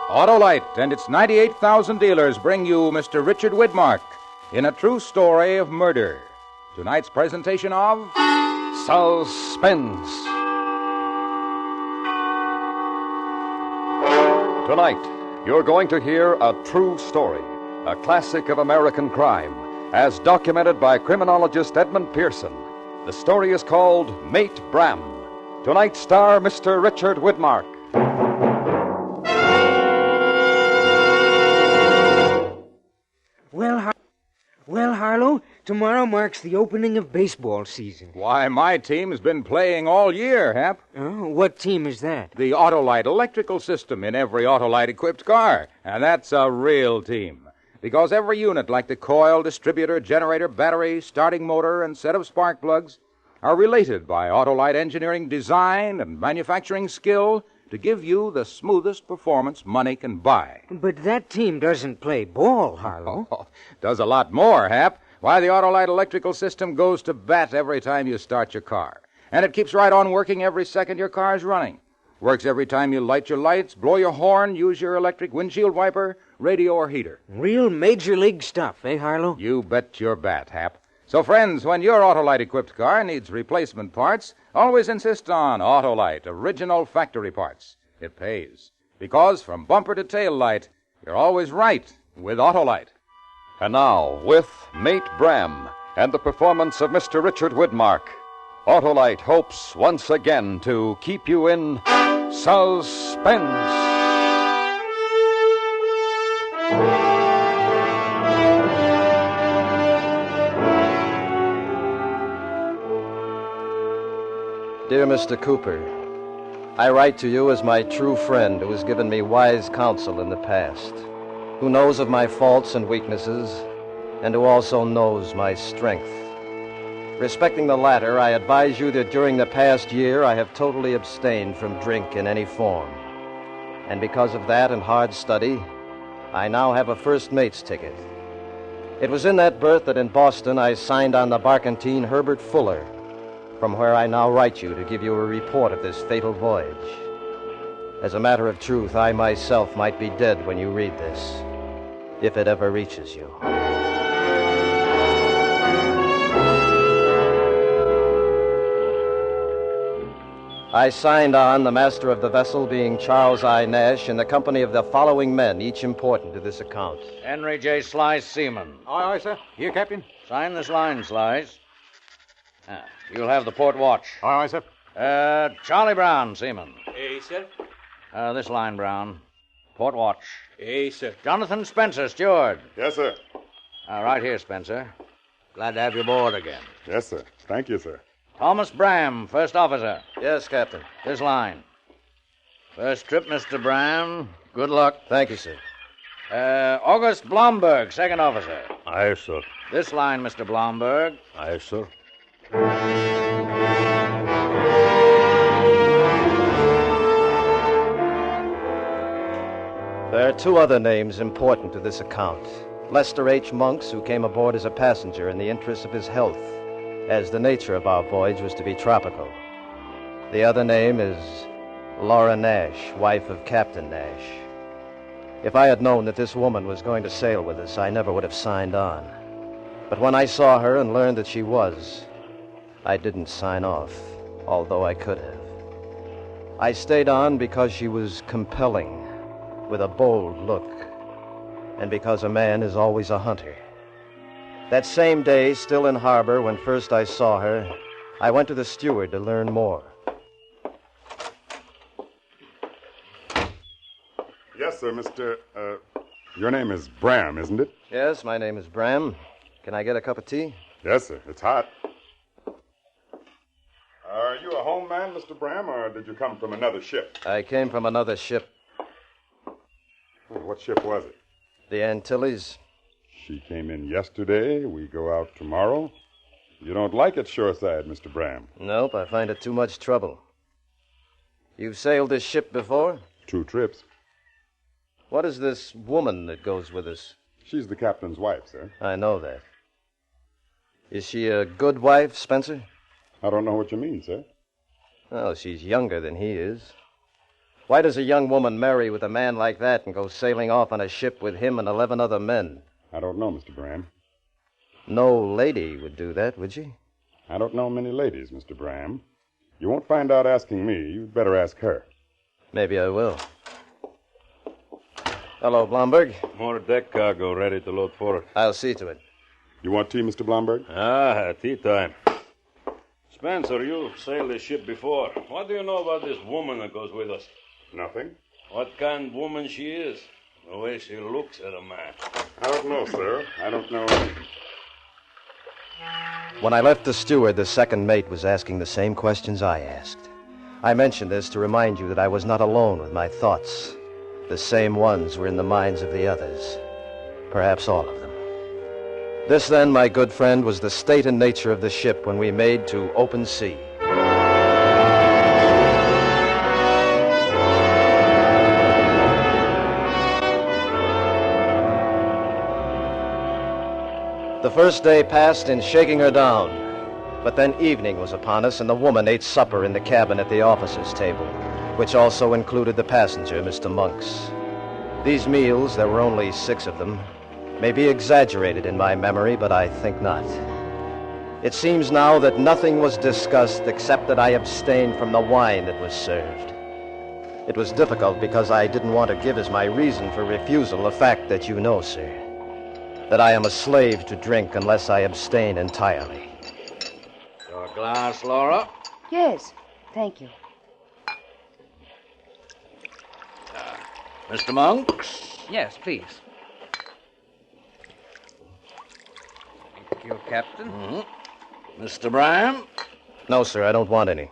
Autolite and its 98,000 dealers bring you Mr. Richard Widmark in a true story of murder. Tonight's presentation of Suspense. Tonight, you're going to hear a true story, a classic of American crime, as documented by criminologist Edmund Pearson. The story is called Mate Bram. Tonight's star, Mr. Richard Widmark. Well, Harlow, tomorrow marks the opening of baseball season. Why, my team's been playing all year, Hap. Oh, what team is that? The Autolite electrical system in every Autolite-equipped car. And that's a real team. Because every unit, like the coil, distributor, generator, battery, starting motor, and set of spark plugs, are related by Autolite engineering design and manufacturing skill to give you the smoothest performance money can buy. But that team doesn't play ball, Harlow. Oh, does a lot more, Hap. Why, the Autolite electrical system goes to bat every time you start your car. And it keeps right on working every second your car's running. Works every time you light your lights, blow your horn, use your electric windshield wiper, radio, or heater. Real major league stuff, eh, Harlow? You bet your bat, Hap. So, friends, when your Autolite-equipped car needs replacement parts, always insist on Autolite original factory parts. It pays. Because from bumper to tail light, you're always right with Autolite. And now, with Mate Bram and the performance of Mr. Richard Widmark, Autolite hopes once again to keep you in suspense. Dear Mr. Cooper, I write to you as my true friend who has given me wise counsel in the past, who knows of my faults and weaknesses, and who also knows my strength. Respecting the latter, I advise you that during the past year I have totally abstained from drink in any form. And because of that and hard study, I now have a first mate's ticket. It was in that berth that in Boston I signed on the barkentine Herbert Fuller, from where I now write you to give you a report of this fatal voyage. As a matter of truth, I myself might be dead when you read this, if it ever reaches you. I signed on, the master of the vessel being Charles I. Nash, in the company of the following men, each important to this account. Henry J. Slice, seaman. Aye, aye, sir. Here, Captain. Sign this line, Slice. You'll have the port watch. Aye, aye, sir. Charlie Brown, seaman. Aye, sir. This line, Brown. Port watch. Aye, sir. Jonathan Spencer, steward. Yes, sir. Right here, Spencer. Glad to have you aboard again. Yes, sir. Thank you, sir. Thomas Bram, first officer. Yes, Captain. This line. First trip, Mr. Bram. Good luck. Thank you, sir. August Blomberg, second officer. Aye, sir. This line, Mr. Blomberg. Aye, sir. There are two other names important to this account. Lester H. Monks, who came aboard as a passenger in the interest of his health, as the nature of our voyage was to be tropical. The other name is Laura Nash, wife of Captain Nash. If I had known that this woman was going to sail with us, I never would have signed on. But when I saw her and learned that she was, I didn't sign off, although I could have. I stayed on because she was compelling, with a bold look, and because a man is always a hunter. That same day, still in harbor, when first I saw her, I went to the steward to learn more. Yes, sir, your name is Bram, isn't it? Yes, my name is Bram. Can I get a cup of tea? Yes, sir. It's hot. Are you a home man, Mr. Bram, or did you come from another ship? I came from another ship, What ship was it? the Antilles. She came in yesterday. We go out tomorrow. You don't like it shoreside, Mr. Bram. Nope, I find it too much trouble. You've sailed this ship before? 2 trips. What is this woman that goes with us? She's the captain's wife, sir. I know that. Is she a good wife, Spencer? I don't know what you mean, sir. Well, she's younger than he is. Why does a young woman marry with a man like that and go sailing off on a ship with him and 11 other men? I don't know, Mr. Bram. No lady would do that, would she? I don't know many ladies, Mr. Bram. You won't find out asking me. You'd better ask her. Maybe I will. Hello, Blomberg. More deck cargo ready to load for it. I'll see to it. You want tea, Mr. Blomberg? Tea time. Spencer, you sailed this ship before. What do you know about this woman that goes with us? Nothing. What kind of woman she is? The way she looks at a man. I don't know, sir. I don't know. When I left the steward, the second mate was asking the same questions I asked. I mentioned this to remind you that I was not alone with my thoughts. The same ones were in the minds of the others. Perhaps all of them. This, then, my good friend, was the state and nature of the ship when we made to open sea. The first day passed in shaking her down, but then evening was upon us, and the woman ate supper in the cabin at the officers' table, which also included the passenger, Mr. Monks. These meals, there were only 6 of them, may be exaggerated in my memory, but I think not. It seems now that nothing was discussed except that I abstained from the wine that was served. It was difficult because I didn't want to give as my reason for refusal the fact that you know, sir, that I am a slave to drink unless I abstain entirely. Your glass, Laura? Yes, thank you. Mr. Monks? Yes, please. Thank you, Captain. Mm-hmm. Mr. Bram? No, sir, I don't want any.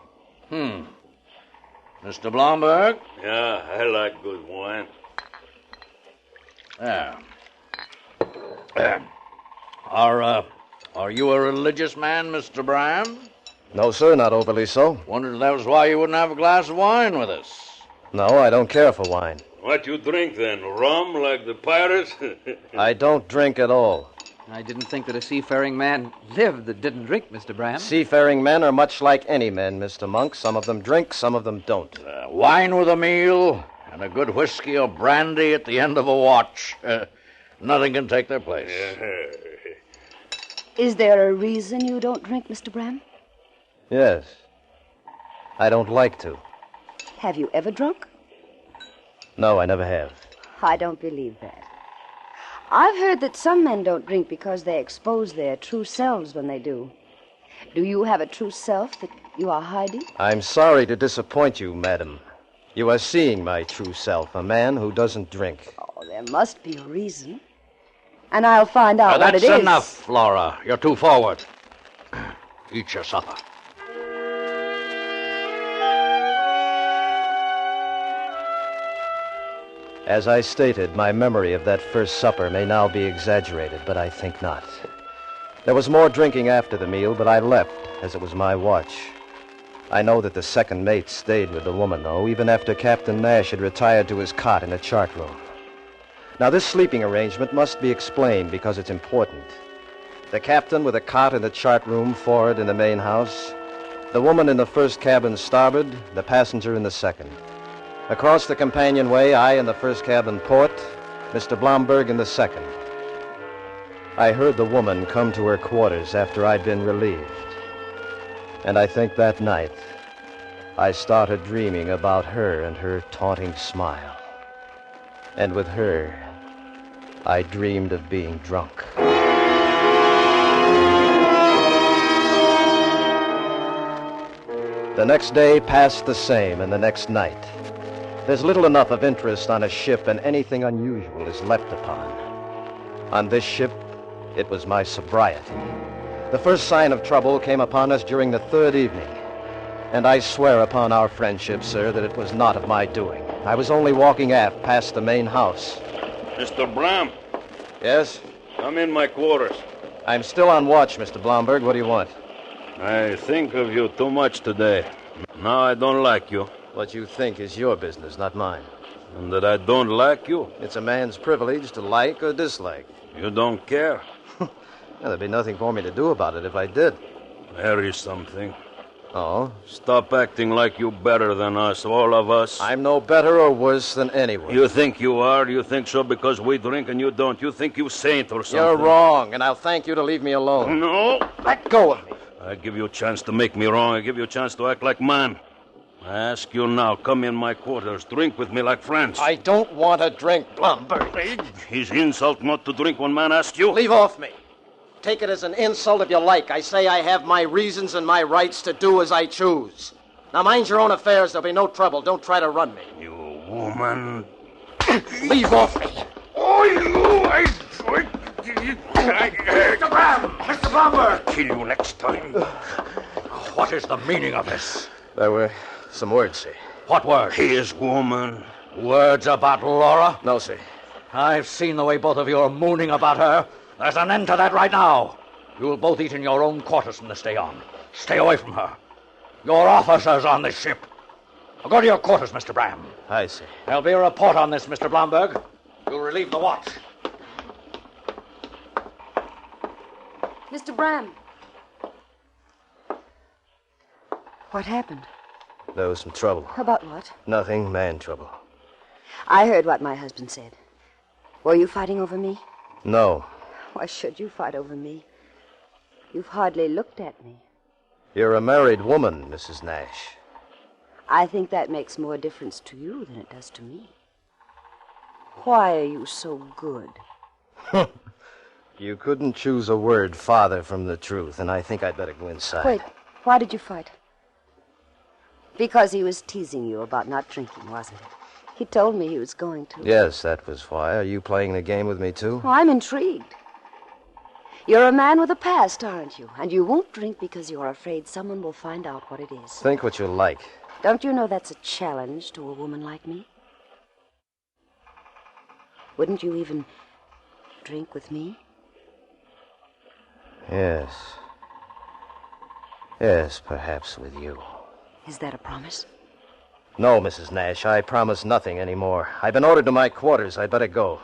Mr. Blomberg? Yeah, I like good wine. Yeah. Are you a religious man, Mr. Bram? No, sir, not overly so. Wondered if that was why you wouldn't have a glass of wine with us. No, I don't care for wine. What you drink then? Rum like the pirates? I don't drink at all. I didn't think that a seafaring man lived that didn't drink, Mr. Bram. Seafaring men are much like any men, Mr. Monk. Some of them drink, some of them don't. Wine with a meal and a good whiskey or brandy at the end of a watch. Nothing can take their place. Is there a reason you don't drink, Mr. Bram? Yes. I don't like to. Have you ever drunk? No, I never have. I don't believe that. I've heard that some men don't drink because they expose their true selves when they do. Do you have a true self that you are hiding? I'm sorry to disappoint you, madam. You are seeing my true self, a man who doesn't drink. Oh, there must be a reason. And I'll find out what it is. That's enough, Laura. You're too forward. Eat your supper. As I stated, my memory of that first supper may now be exaggerated, but I think not. There was more drinking after the meal, but I left, as it was my watch. I know that the second mate stayed with the woman, though, even after Captain Nash had retired to his cot in the chart room. Now, this sleeping arrangement must be explained because it's important. The captain with a cot in the chart room forward in the main house, the woman in the first cabin starboard, the passenger in the second. Across the companionway, I in the first cabin port, Mr. Blomberg in the second. I heard the woman come to her quarters after I'd been relieved. And I think that night, I started dreaming about her and her taunting smile. And with her, I dreamed of being drunk. The next day passed the same, and the next night. There's little enough of interest on a ship, and anything unusual is leapt upon. On this ship, it was my sobriety. The first sign of trouble came upon us during the third evening. And I swear upon our friendship, sir, that it was not of my doing. I was only walking aft past the main house. Mr. Bram, Yes? I'm in my quarters. I'm still on watch, Mr. Blomberg. What do you want? I think of you too much today. Now I don't like you. What you think is your business, not mine. And that I don't like you. It's a man's privilege to like or dislike. You don't care. Well, there'd be nothing for me to do about it if I did. There is something. Oh? Stop acting like you better than us, all of us. I'm no better or worse than anyone. You think you are? You think so because we drink and you don't? You think you saint or something? You're wrong, and I'll thank you to leave me alone. No. Let go of me. I give you a chance to make me wrong. I give you a chance to act like man. I ask you now, come in my quarters, drink with me like friends. I don't want to drink, Blomberg. His insult not to drink when man asks you. Leave off me. Take it as an insult if you like. I say I have my reasons and my rights to do as I choose. Now mind your own affairs. There'll be no trouble. Don't try to run me. You woman. Leave off me. Oh, you! Mr. Bram! Mr. Blomberg! Kill you next time. What is the meaning of this? There were some words, sir. What words? His woman. Words about Laura? No, sir. I've seen the way both of you are mooning about her. There's an end to that right now. You'll both eat in your own quarters from this day on. Stay away from her. Your officers on this ship. Now go to your quarters, Mr. Bram. Aye, sir. There'll be a report on this, Mr. Blomberg. You'll relieve the watch. Mr. Bram. What happened? There was some trouble. About what? Nothing, man trouble. I heard what my husband said. Were you fighting over me? No. Why should you fight over me? You've hardly looked at me. You're a married woman, Mrs. Nash. I think that makes more difference to you than it does to me. Why are you so good? You couldn't choose a word farther from the truth, and I think I'd better go inside. Wait, why did you fight? Because he was teasing you about not drinking, wasn't it? He told me he was going to. Yes, that was why. Are you playing the game with me, too? Oh, I'm intrigued. You're a man with a past, aren't you? And you won't drink because you're afraid someone will find out what it is. Think what you like. Don't you know that's a challenge to a woman like me? Wouldn't you even drink with me? Yes. Yes, perhaps with you. Is that a promise? No, Mrs. Nash, I promise nothing anymore. I've been ordered to my quarters. I'd better go.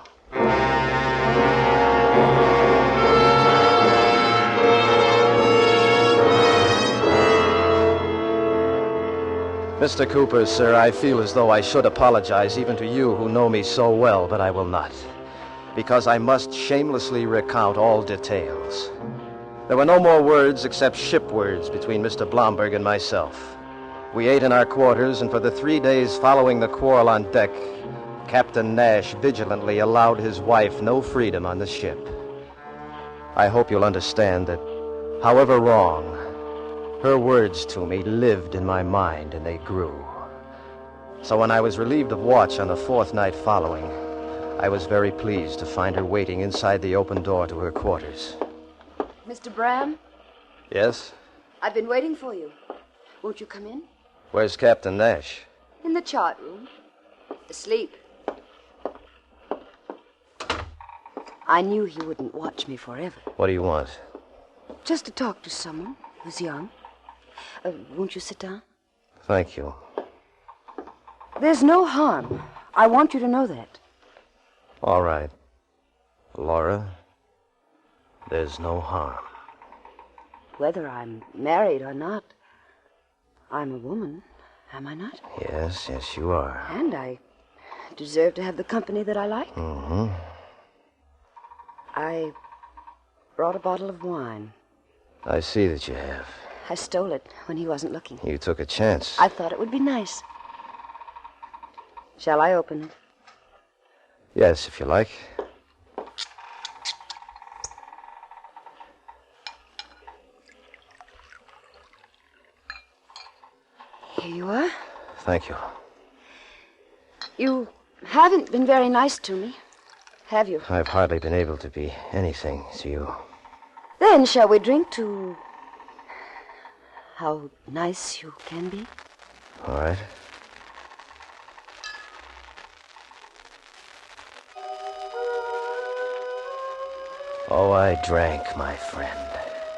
Mr. Cooper, sir, I feel as though I should apologize even to you who know me so well, but I will not. Because I must shamelessly recount all details. There were no more words except ship words between Mr. Blomberg and myself. We ate in our quarters, and for the 3 days following the quarrel on deck, Captain Nash vigilantly allowed his wife no freedom on the ship. I hope you'll understand that, however wrong, her words to me lived in my mind, and they grew. So when I was relieved of watch on the 4th night following, I was very pleased to find her waiting inside the open door to her quarters. Mr. Bram, Yes? I've been waiting for you. Won't you come in? Where's Captain Nash? In the chart room. Asleep. I knew he wouldn't watch me forever. What do you want? Just to talk to someone who's young. Won't you sit down? Thank you. There's no harm. I want you to know that. All right. Laura, there's no harm. Whether I'm married or not, I'm a woman, am I not? Yes, yes, you are. And I deserve to have the company that I like. Mm-hmm. I brought a bottle of wine. I see that you have. I stole it when he wasn't looking. You took a chance. I thought it would be nice. Shall I open it? Yes, if you like. Here you are. Thank you. You haven't been very nice to me, have you? I've hardly been able to be anything to you. Then shall we drink to how nice you can be? All right. Oh, I drank, my friend,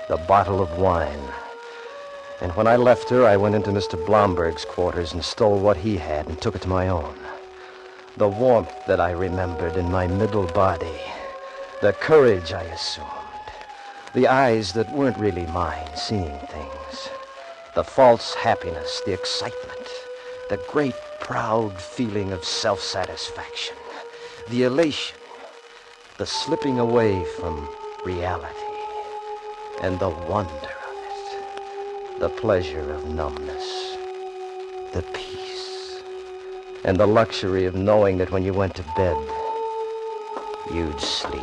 the bottle of wine. And when I left her, I went into Mr. Blomberg's quarters and stole what he had and took it to my own. The warmth that I remembered in my middle body, the courage I assumed, the eyes that weren't really mine seeing things. The false happiness, the excitement, the great proud feeling of self-satisfaction, the elation, the slipping away from reality, and the wonder of it, the pleasure of numbness, the peace, and the luxury of knowing that when you went to bed, you'd sleep.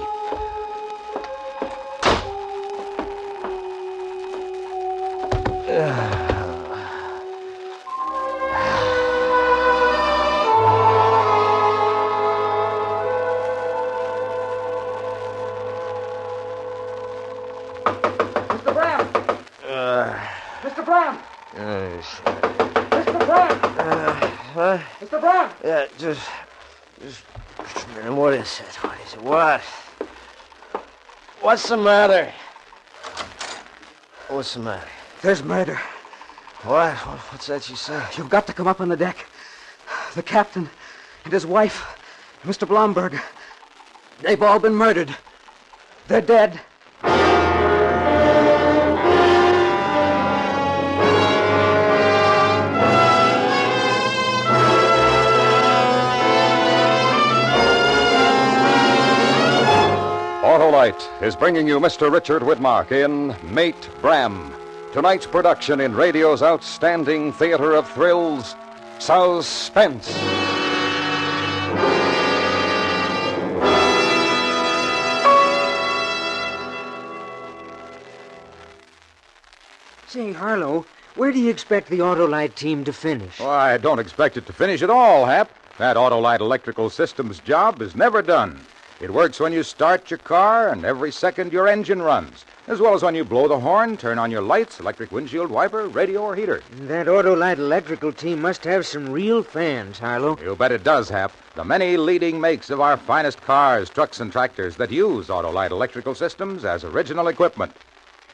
Mr. Bram! Mr. Bram! Mr. Bram! Huh? Mr. Bram! Yeah, just a minute. What is it? What is it? What? What's the matter? What's the matter? There's murder. What? What's that you say? You've got to come up on the deck. The captain and his wife, Mr. Blomberg, they've all been murdered. They're dead. Autolite is bringing you Mr. Richard Widmark in Mate Bram, tonight's production in radio's outstanding theater of thrills, Suspense. Say, Harlow, where do you expect the Autolite team to finish? Well, I don't expect it to finish at all, Hap. That Autolite electrical systems job is never done. It works when you start your car and every second your engine runs, as well as when you blow the horn, turn on your lights, electric windshield wiper, radio, or heater. That Autolite electrical team must have some real fans, Harlow. You bet it does, Hap. The many leading makes of our finest cars, trucks, and tractors that use Autolite electrical systems as original equipment.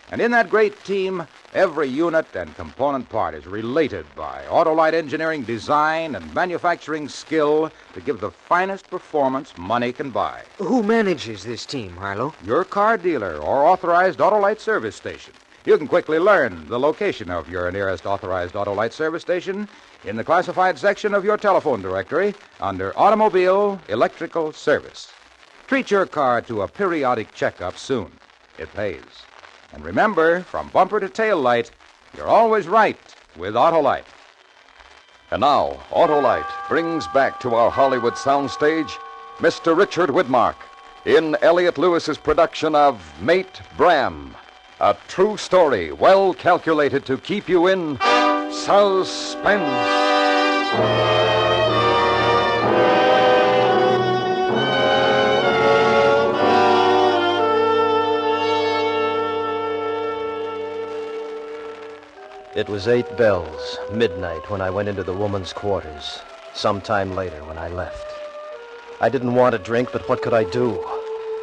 And in that great team, every unit and component part is related by Autolite engineering design and manufacturing skill to give the finest performance money can buy. Who manages this team, Harlow? Your car dealer or authorized Autolite service station. You can quickly learn the location of your nearest authorized Autolite service station in the classified section of your telephone directory under Automobile Electrical Service. Treat your car to a periodic checkup soon. It pays. And remember, from bumper to tail light, you're always right with Autolite. And now, Autolite brings back to our Hollywood soundstage Mr. Richard Widmark in Elliot Lewis's production of Mate Bram, a true story well calculated to keep you in suspense. It was 8 bells, midnight, when I went into the woman's quarters. Sometime later, when I left. I didn't want to drink, but what could I do?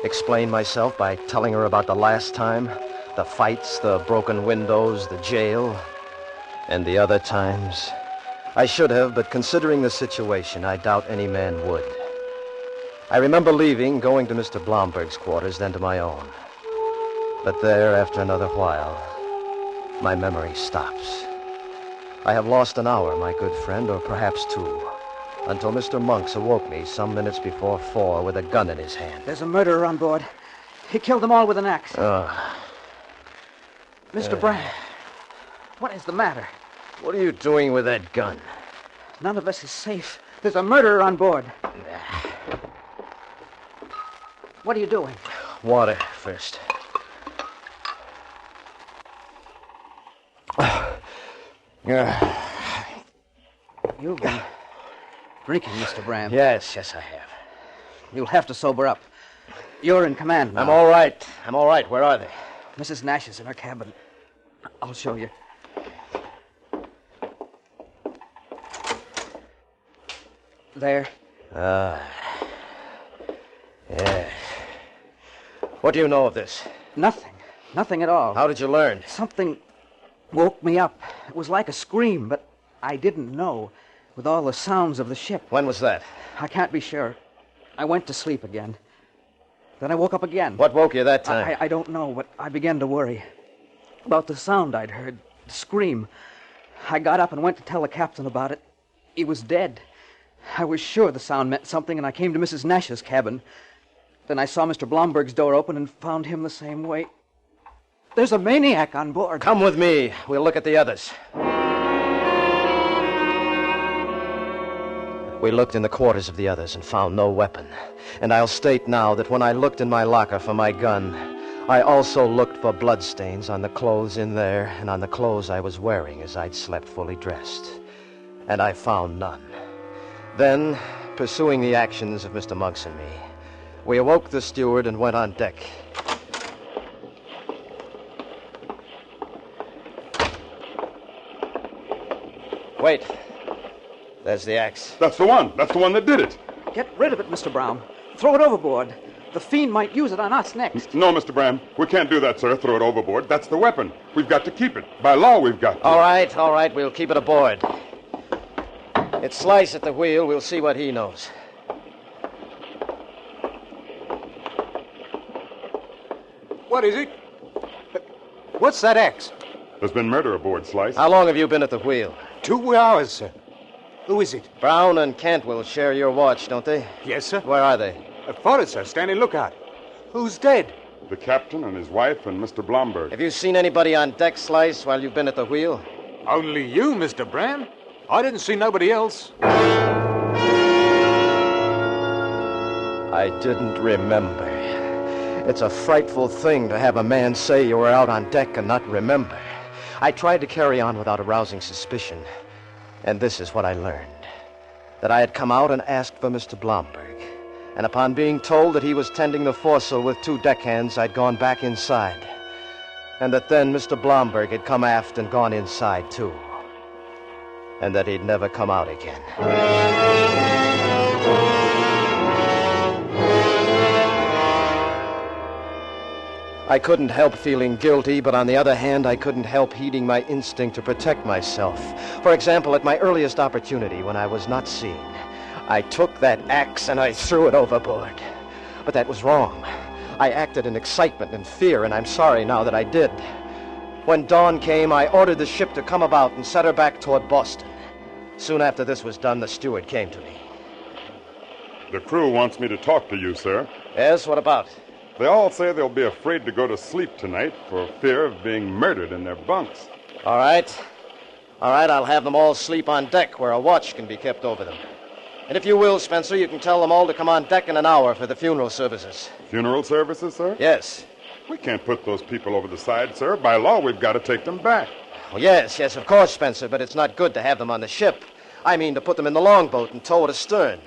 Explain myself by telling her about the last time? The fights, the broken windows, the jail, and the other times? I should have, but considering the situation, I doubt any man would. I remember leaving, going to Mr. Blomberg's quarters, then to my own. But there, after another while, my memory stops. I have lost an hour, my good friend, or perhaps 2, until Mr. Monks awoke me some minutes before 4 with a gun in his hand. There's a murderer on board. He killed them all with an axe. Mr. Bram, what is the matter? What are you doing with that gun? None of us is safe. There's a murderer on board. What are you doing? Water first. You've been drinking, Mr. Bram. Yes, I have. You'll have to sober up. You're in command now. I'm all right. Where are they? Mrs. Nash is in her cabin. I'll show you. There. Yeah. What do you know of this? Nothing. Nothing at all. How did you learn? Something woke me up. It was like a scream, but I didn't know, with all the sounds of the ship. When was that? I can't be sure. I went to sleep again. Then I woke up again. What woke you that time? I don't know, but I began to worry about the sound I'd heard, the scream. I got up and went to tell the captain about it. He was dead. I was sure the sound meant something, and I came to Mrs. Nash's cabin. Then I saw Mr. Blomberg's door open and found him the same way. There's a maniac on board. Come with me. We'll look at the others. We looked in the quarters of the others and found no weapon. And I'll state now that when I looked in my locker for my gun, I also looked for bloodstains on the clothes in there and on the clothes I was wearing as I'd slept fully dressed. And I found none. Then, pursuing the actions of Mr. Monks and me, we awoke the steward and went on deck. Wait. There's the axe. That's the one. That's the one that did it. Get rid of it, Mr. Brown. Throw it overboard. The fiend might use it on us next. No, Mr. Bram. We can't do that, sir. Throw it overboard. That's the weapon. We've got to keep it. By law, we've got to. All right. We'll keep it aboard. It's Slice at the wheel. We'll see what he knows. What is it? What's that axe? There's been murder aboard, Slice. How long have you been at the wheel? 2 hours, sir. Who is it? Brown and Cantwell share your watch, don't they? Yes, sir. Where are they? Forrest, sir, standing lookout. Who's dead? The captain and his wife and Mr. Blomberg. Have you seen anybody on deck, Slice, while you've been at the wheel? Only you, Mr. Bram. I didn't see nobody else. I didn't remember. It's a frightful thing to have a man say you were out on deck and not remember. I tried to carry on without arousing suspicion. And this is what I learned. That I had come out and asked for Mr. Blomberg. And upon being told that he was tending the foresail with 2 deckhands, I'd gone back inside. And that then Mr. Blomberg had come aft and gone inside, too. And that he'd never come out again. I couldn't help feeling guilty, but on the other hand, I couldn't help heeding my instinct to protect myself. For example, at my earliest opportunity, when I was not seen, I took that axe and I threw it overboard. But that was wrong. I acted in excitement and fear, and I'm sorry now that I did. When dawn came, I ordered the ship to come about and set her back toward Boston. Soon after this was done, the steward came to me. The crew wants me to talk to you, sir. Yes, what about? They all say they'll be afraid to go to sleep tonight for fear of being murdered in their bunks. All right, I'll have them all sleep on deck where a watch can be kept over them. And if you will, Spencer, you can tell them all to come on deck in an hour for the funeral services. Funeral services, sir? Yes. We can't put those people over the side, sir. By law, we've got to take them back. Oh, yes, of course, Spencer, but it's not good to have them on the ship. I mean to put them in the longboat and tow it astern.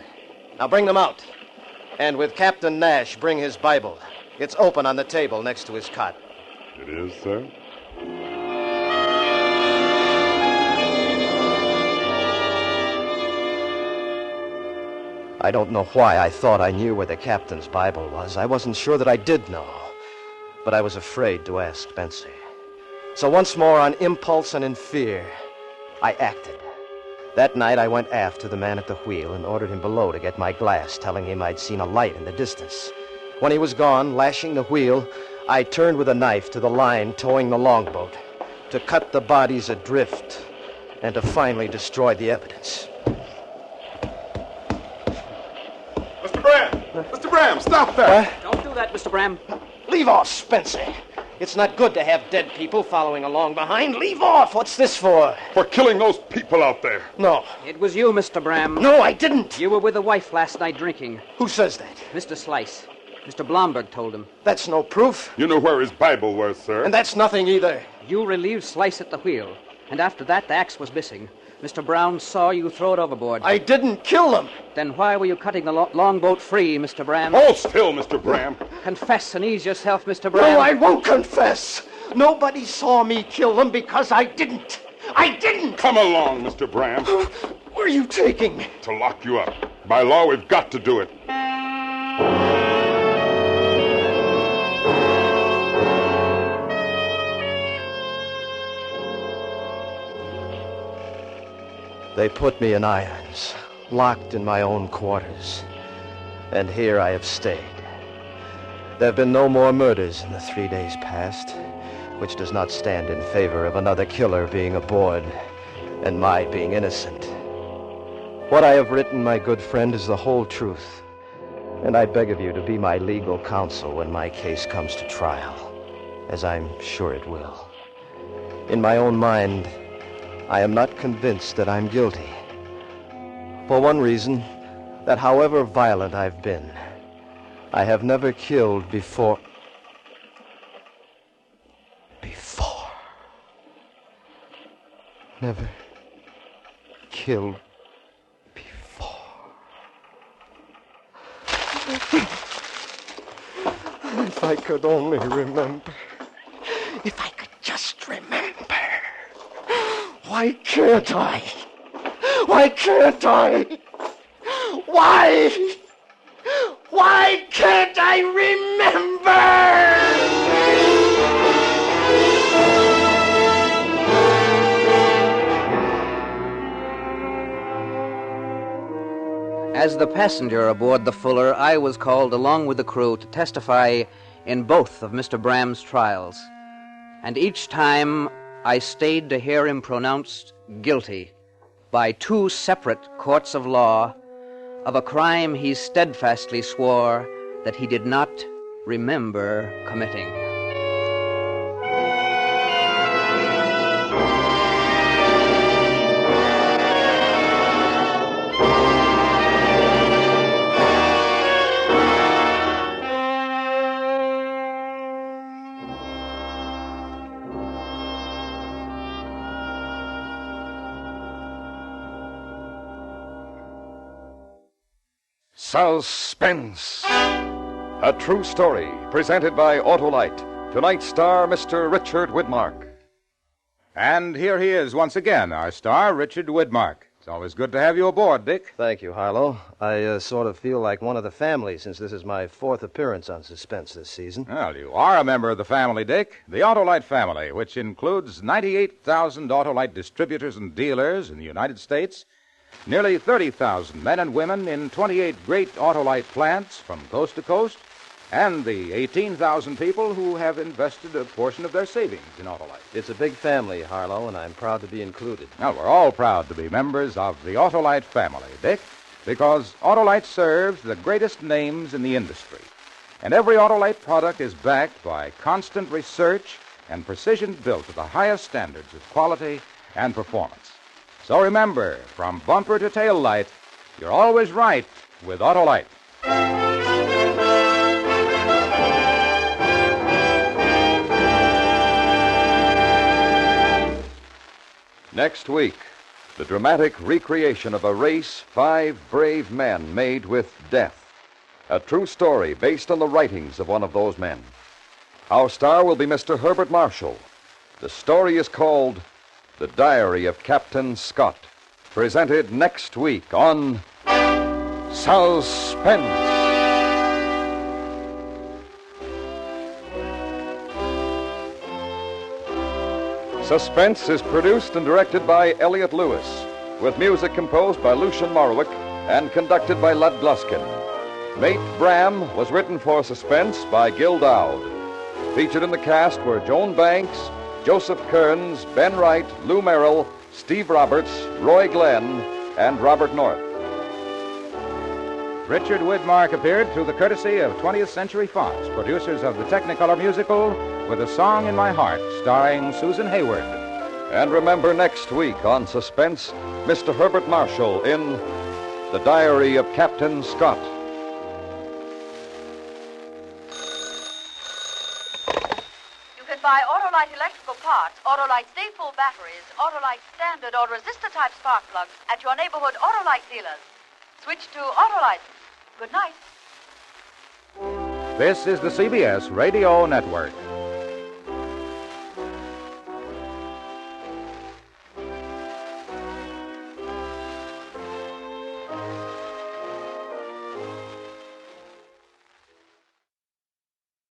Now bring them out. And with Captain Nash, bring his Bible. It's open on the table next to his cot. It is, sir? I don't know why I thought I knew where the captain's Bible was. I wasn't sure that I did know. But I was afraid to ask Spencer. So once more, on impulse and in fear, I acted. That night, I went aft to the man at the wheel and ordered him below to get my glass, telling him I'd seen a light in the distance. When he was gone, lashing the wheel, I turned with a knife to the line towing the longboat to cut the bodies adrift and to finally destroy the evidence. Mr. Bram! Mr. Bram, stop that! Don't do that, Mr. Bram. Leave off, Spencer. It's not good to have dead people following along behind. Leave off. What's this for? For killing those people out there. No. It was you, Mr. Bram. No, I didn't. You were with the wife last night drinking. Who says that? Mr. Slice. Mr. Blomberg told him. That's no proof. You knew where his Bible was, sir. And that's nothing either. You relieved Slice at the wheel. And after that, the axe was missing. Mr. Brown saw you throw it overboard. I didn't kill them. Then why were you cutting the longboat free, Mr. Bram? Hold still, Mr. Bram. Confess and ease yourself, Mr. Bram. No, I won't confess. Nobody saw me kill them because I didn't. I didn't. Come along, Mr. Bram. Where are you taking me? To lock you up. By law, we've got to do it. They put me in irons, locked in my own quarters. And here I have stayed. There have been no more murders in the 3 days past, which does not stand in favor of another killer being aboard and my being innocent. What I have written, my good friend, is the whole truth, and I beg of you to be my legal counsel when my case comes to trial, as I'm sure it will. In my own mind, I am not convinced that I'm guilty. For one reason, that however violent I've been, I have never killed before. Never killed before. If I could only remember. If I could just remember. Why can't I? Why can't I? Why? Why can't I remember? As the passenger aboard the Fuller, I was called along with the crew to testify in both of Mr. Bram's trials. And each time I stayed to hear him pronounced guilty by two separate courts of law of a crime he steadfastly swore that he did not remember committing. Suspense. A true story presented by Autolite. Tonight's star, Mr. Richard Widmark. And here he is once again, our star, Richard Widmark. It's always good to have you aboard, Dick. Thank you, Harlow. I sort of feel like one of the family since this is my fourth appearance on Suspense this season. Well, you are a member of the family, Dick. The Autolite family, which includes 98,000 Autolite distributors and dealers in the United States, nearly 30,000 men and women in 28 great Autolite plants from coast to coast, and the 18,000 people who have invested a portion of their savings in Autolite. It's a big family, Harlow, and I'm proud to be included. Now, we're all proud to be members of the Autolite family, Dick, because Autolite serves the greatest names in the industry. And every Autolite product is backed by constant research and precision built to the highest standards of quality and performance. So remember, from bumper to tail light, you're always right with Autolite. Next week, the dramatic recreation of a race 5 brave men made with death. A true story based on the writings of one of those men. Our star will be Mr. Herbert Marshall. The story is called The Diary of Captain Scott. Presented next week on Suspense. Suspense is produced and directed by Elliott Lewis, with music composed by Lucien Morawick and conducted by Lud Gluskin. Mate Bram was written for Suspense by Gil Dowd. Featured in the cast were Joan Banks, Joseph Kearns, Ben Wright, Lou Merrill, Steve Roberts, Roy Glenn, and Robert North. Richard Widmark appeared through the courtesy of 20th Century Fox, producers of the Technicolor musical With a Song in My Heart, starring Susan Hayward. And remember, next week on Suspense, Mr. Herbert Marshall in The Diary of Captain Scott. You can buy Autolite electrical parts, Autolite Stay-Full batteries, Autolite standard or resistor-type spark plugs at your neighborhood Autolite dealers. Switch to Autolite. Good night. This is the CBS Radio Network.